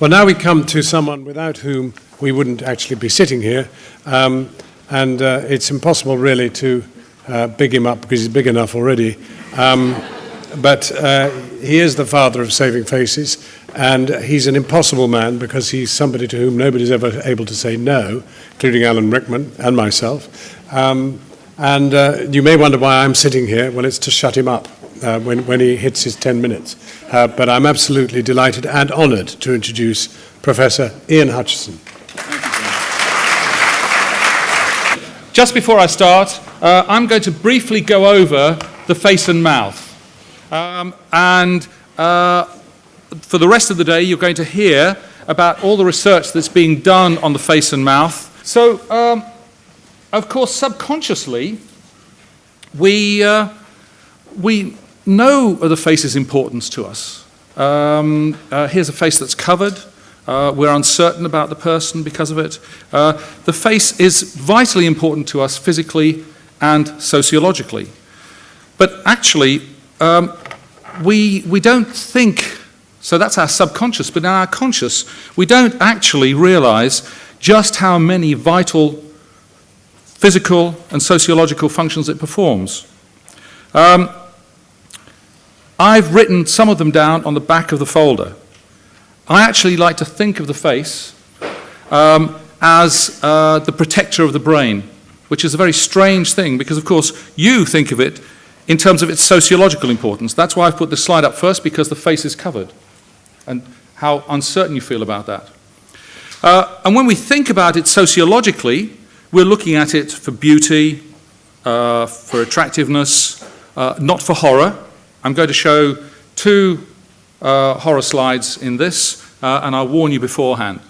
Well, now we come to someone without whom we wouldn't actually be sitting here, and it's impossible really to big him up because he's big enough already. But he is the father of saving faces, and he's an impossible man because he's somebody to whom nobody's ever able to say no, including Alan Rickman and myself. And you may wonder why I'm sitting here. Well, it's to shut him up when he hits his 10 minutes. But I'm absolutely delighted and honoured to introduce Professor Iain Hutchison. Just before I start, I'm going to briefly go over the face and mouth. For the rest of the day, you're going to hear about all the research that's being done on the face and mouth. So, of course, subconsciously, we know the face's importance to us. Here's a face that's covered. We're uncertain about the person because of it. The face is vitally important to us physically and sociologically. But actually, we don't think, so that's our subconscious, but in our conscious, we don't actually realize just how many vital physical and sociological functions it performs. I've written some of them down on the back of the folder. I actually like to think of the face as the protector of the brain, which is a very strange thing because, of course, you think of it in terms of its sociological importance. That's why I've put this slide up first, because the face is covered and how uncertain you feel about that. And when we think about it sociologically, we're looking at it for beauty, for attractiveness, not for horror. I'm going to show two horror slides in this, and I'll warn you beforehand.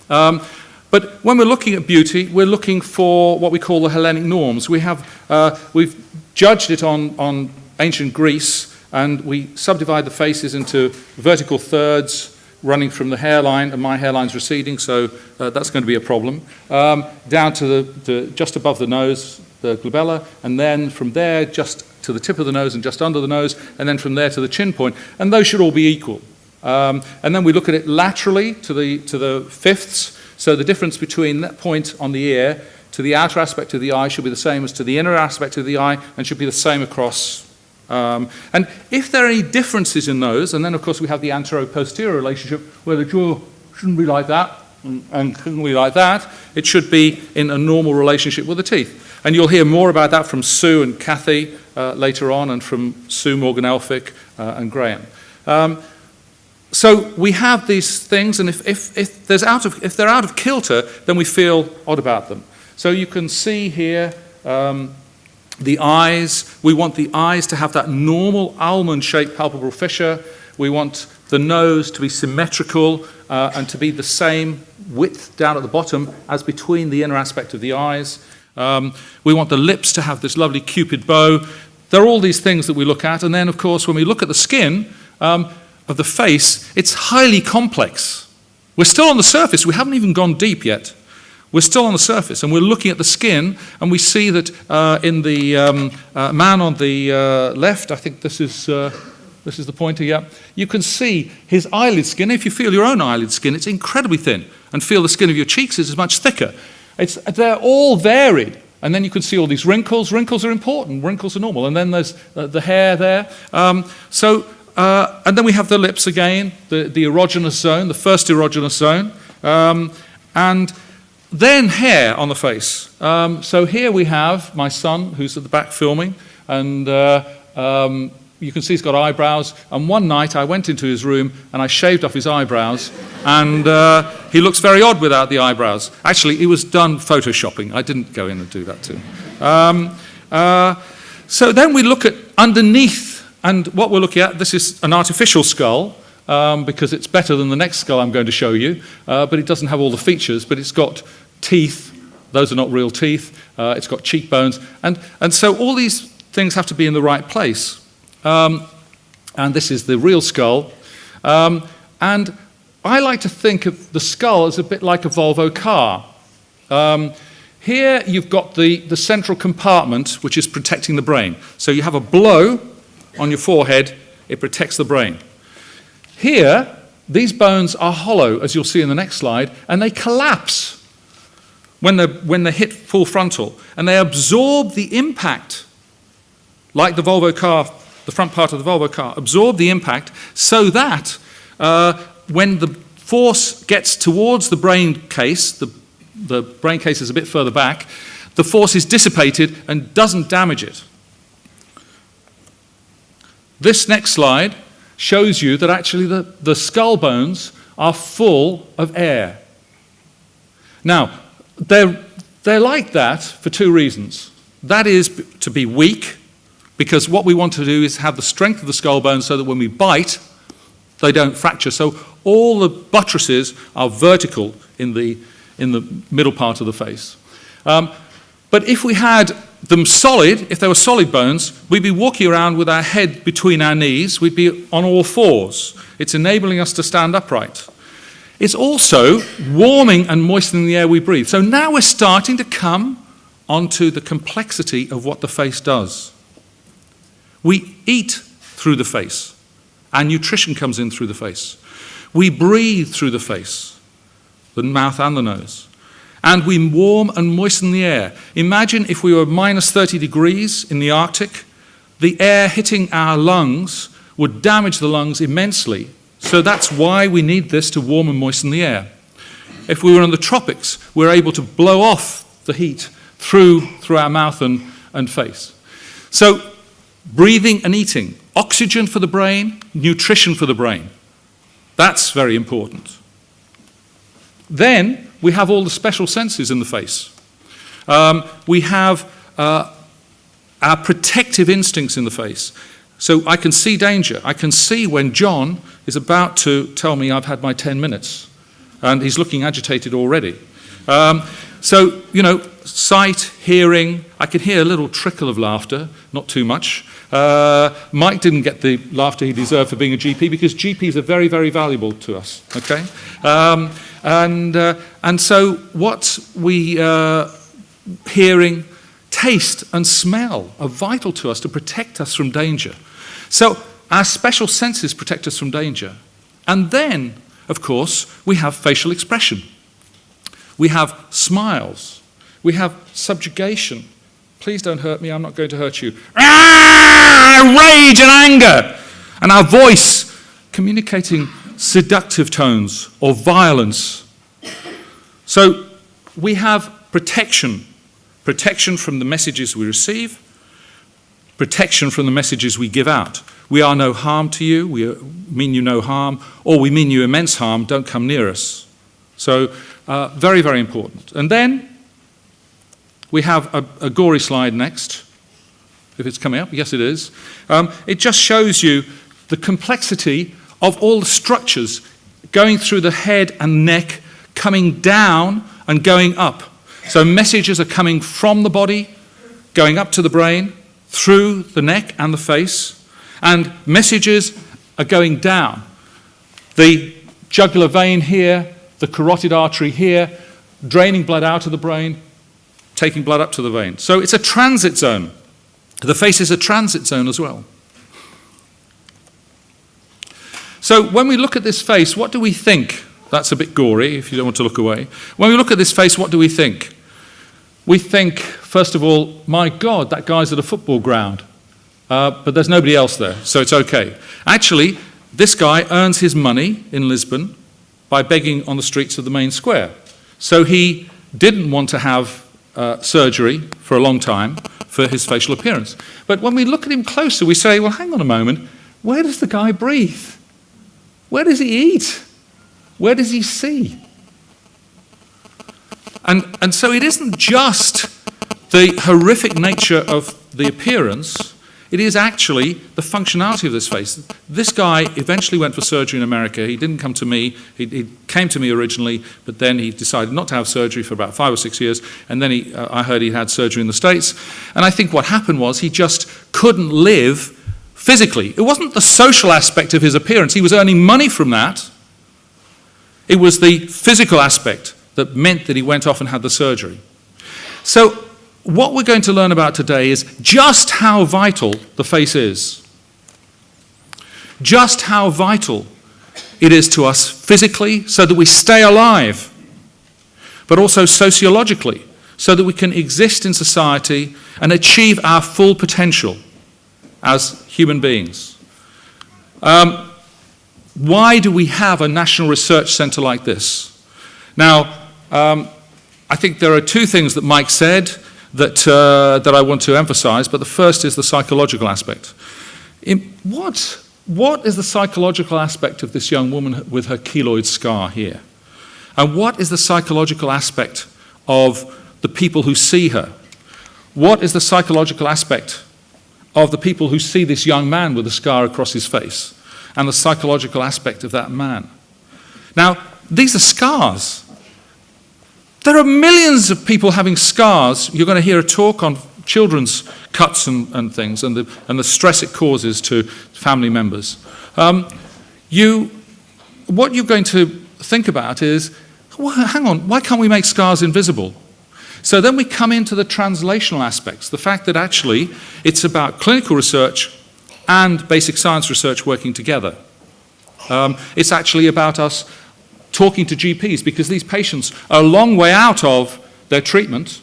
But when we're looking at beauty, we're looking for what we call the Hellenic norms. We've judged it on ancient Greece, and we subdivide the faces into vertical thirds running from the hairline, and my hairline's receding, so that's going to be a problem, down to just above the nose, the glabella, and then from there just to the tip of the nose and just under the nose, and then from there to the chin point, and those should all be equal. And then we look at it laterally to the fifths, so the difference between that point on the ear to the outer aspect of the eye should be the same as to the inner aspect of the eye, and should be the same across. And if there are any differences in those, and then of course we have the antero-posterior relationship where the jaw shouldn't be like that and couldn't be like that, it should be in a normal relationship with the teeth. And you'll hear more about that from Sue and Kathy later on, and from Sue Morgan-Elphick and Graham. So we have these things, and if they're out of kilter, then we feel odd about them. So you can see here the eyes. We want the eyes to have that normal almond-shaped palpebral fissure. We want the nose to be symmetrical and to be the same width down at the bottom as between the inner aspect of the eyes. We want the lips to have this lovely cupid bow. There are all these things that we look at, and then, of course, when we look at the skin of the face, it's highly complex. We're still on the surface. We haven't even gone deep yet. We're still on the surface, and we're looking at the skin, and we see that in the man on the left, I think this is the pointer, yeah, you can see his eyelid skin. If you feel your own eyelid skin, it's incredibly thin, and feel the skin of your cheeks is much thicker. They're all varied, and then you can see all these wrinkles. Wrinkles are important. Wrinkles are normal, and then there's the hair there. And then we have the lips again, the erogenous zone, the first erogenous zone, and then hair on the face. So here we have my son, who's at the back filming, and you can see he's got eyebrows. And one night I went into his room and I shaved off his eyebrows, and he looks very odd without the eyebrows. Actually, it was done photoshopping. I didn't go in and do that to him. So then we look at underneath, and what we're looking at, this is an artificial skull, because it's better than the next skull I'm going to show you, but it doesn't have all the features, but it's got teeth. Those are not real teeth. It's got cheekbones, and so all these things have to be in the right place. And this is the real skull. And I like to think of the skull as a bit like a Volvo car. Here you've got the central compartment, which is protecting the brain. So you have a blow on your forehead, it protects the brain. Here, these bones are hollow, as you'll see in the next slide, and they collapse when they hit full frontal, and they absorb the impact, like the Volvo car, the front part of the Volvo car, absorb the impact so that when the force gets towards the brain case, the brain case is a bit further back, the force is dissipated and doesn't damage it. This next slide shows you that actually the skull bones are full of air. Now, they're like that for two reasons. That is to be weak, because what we want to do is have the strength of the skull bones so that when we bite, they don't fracture. So all the buttresses are vertical in the middle part of the face. But if we had them solid, if they were solid bones, we'd be walking around with our head between our knees. We'd be on all fours. It's enabling us to stand upright. It's also warming and moistening the air we breathe. So now we're starting to come onto the complexity of what the face does. We eat through the face. Our nutrition comes in through the face. We breathe through the face, the mouth and the nose. And we warm and moisten the air. Imagine if we were minus 30 degrees in the Arctic, the air hitting our lungs would damage the lungs immensely. So that's why we need this to warm and moisten the air. If we were in the tropics, we're able to blow off the heat through our mouth and face. So breathing and eating, oxygen for the brain, nutrition for the brain. That's very important. Then we have all the special senses in the face. We have our protective instincts in the face. So I can see danger. I can see when John is about to tell me I've had my 10 minutes, and he's looking agitated already. So, sight, hearing, I can hear a little trickle of laughter, not too much. Mike didn't get the laughter he deserved for being a GP, because GPs are very, very valuable to us, okay? And so what we hearing, taste and smell are vital to us to protect us from danger. So our special senses protect us from danger. And then, of course, we have facial expression. We have smiles. We have subjugation. Please don't hurt me, I'm not going to hurt you. Rage and anger. And our voice communicating seductive tones or violence. So we have protection. Protection from the messages we receive. Protection from the messages we give out. We are no harm to you, we mean you no harm, or we mean you immense harm, don't come near us. So very, very important. And then we have a gory slide next, if it's coming up. Yes, it is. It just shows you the complexity of all the structures going through the head and neck, coming down and going up. So messages are coming from the body, going up to the brain, through the neck and the face, and messages are going down. The jugular vein here, the carotid artery here, draining blood out of the brain, taking blood up to the vein. So it's a transit zone. The face is a transit zone as well. So when we look at this face, what do we think? That's a bit gory, if you don't want to look away. When we look at this face, what do we think? We think, first of all, my God, that guy's at a football ground. But there's nobody else there, so it's okay. Actually, this guy earns his money in Lisbon by begging on the streets of the main square. So he didn't want to have surgery for a long time for his facial appearance. But when we look at him closer, we say, well, hang on a moment, where does the guy breathe? Where does he eat? Where does he see? And so it isn't just the horrific nature of the appearance, it is actually the functionality of this face. This guy eventually went for surgery in America. He didn't come to me. He came to me originally, but then he decided not to have surgery for about 5 or 6 years, and then I heard he had surgery in the States. And I think what happened was he just couldn't live physically. It wasn't the social aspect of his appearance. He was earning money from that. It was the physical aspect that meant that he went off and had the surgery. So what we're going to learn about today is just how vital the face is. Just how vital it is to us physically, so that we stay alive, but also sociologically, so that we can exist in society and achieve our full potential as human beings. Why do we have a national research centre like this? Now, I think there are two things that Mike said that I want to emphasise, but the first is the psychological aspect. What is the psychological aspect of this young woman with her keloid scar here? And what is the psychological aspect of the people who see her? What is the psychological aspect of the people who see this young man with a scar across his face? And the psychological aspect of that man? Now, these are scars. There are millions of people having scars. You're going to hear a talk on children's cuts and things, and the stress it causes to family members. What you're going to think about is, well, hang on, why can't we make scars invisible? So then we come into the translational aspects, the fact that actually it's about clinical research and basic science research working together. It's actually about us talking to GPs, because these patients are a long way out of their treatment,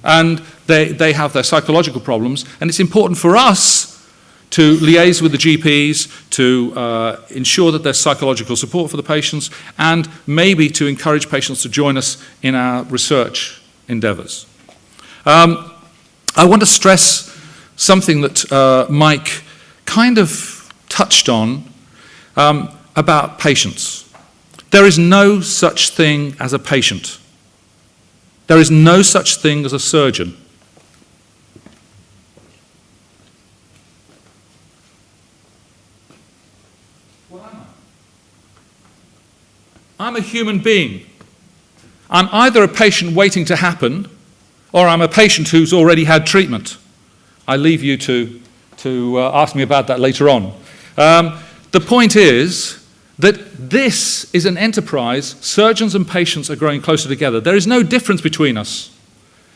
and they have their psychological problems, and it's important for us to liaise with the GPs to ensure that there's psychological support for the patients, and maybe to encourage patients to join us in our research endeavours. I want to stress something that Mike kind of touched on about patients. There is no such thing as a patient. There is no such thing as a surgeon. What am I? I'm a human being. I'm either a patient waiting to happen, or I'm a patient who's already had treatment. I leave you to ask me about that later on. The point is that this is an enterprise. Surgeons and patients are growing closer together. There is no difference between us.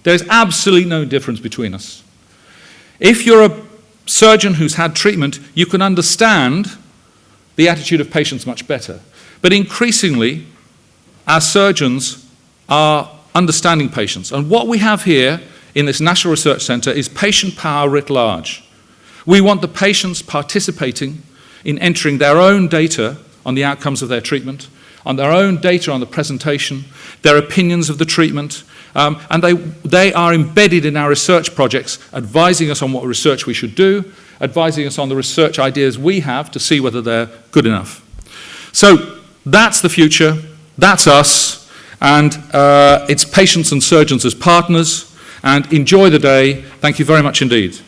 There is absolutely no difference between us. If you're a surgeon who's had treatment, you can understand the attitude of patients much better. But increasingly, our surgeons are understanding patients. And what we have here in this National Research Centre is patient power writ large. We want the patients participating in entering their own data on the outcomes of their treatment, on their own data on the presentation, their opinions of the treatment, and they are embedded in our research projects, advising us on what research we should do, advising us on the research ideas we have to see whether they're good enough. So that's the future, that's us, and it's patients and surgeons as partners, and enjoy the day. Thank you very much indeed.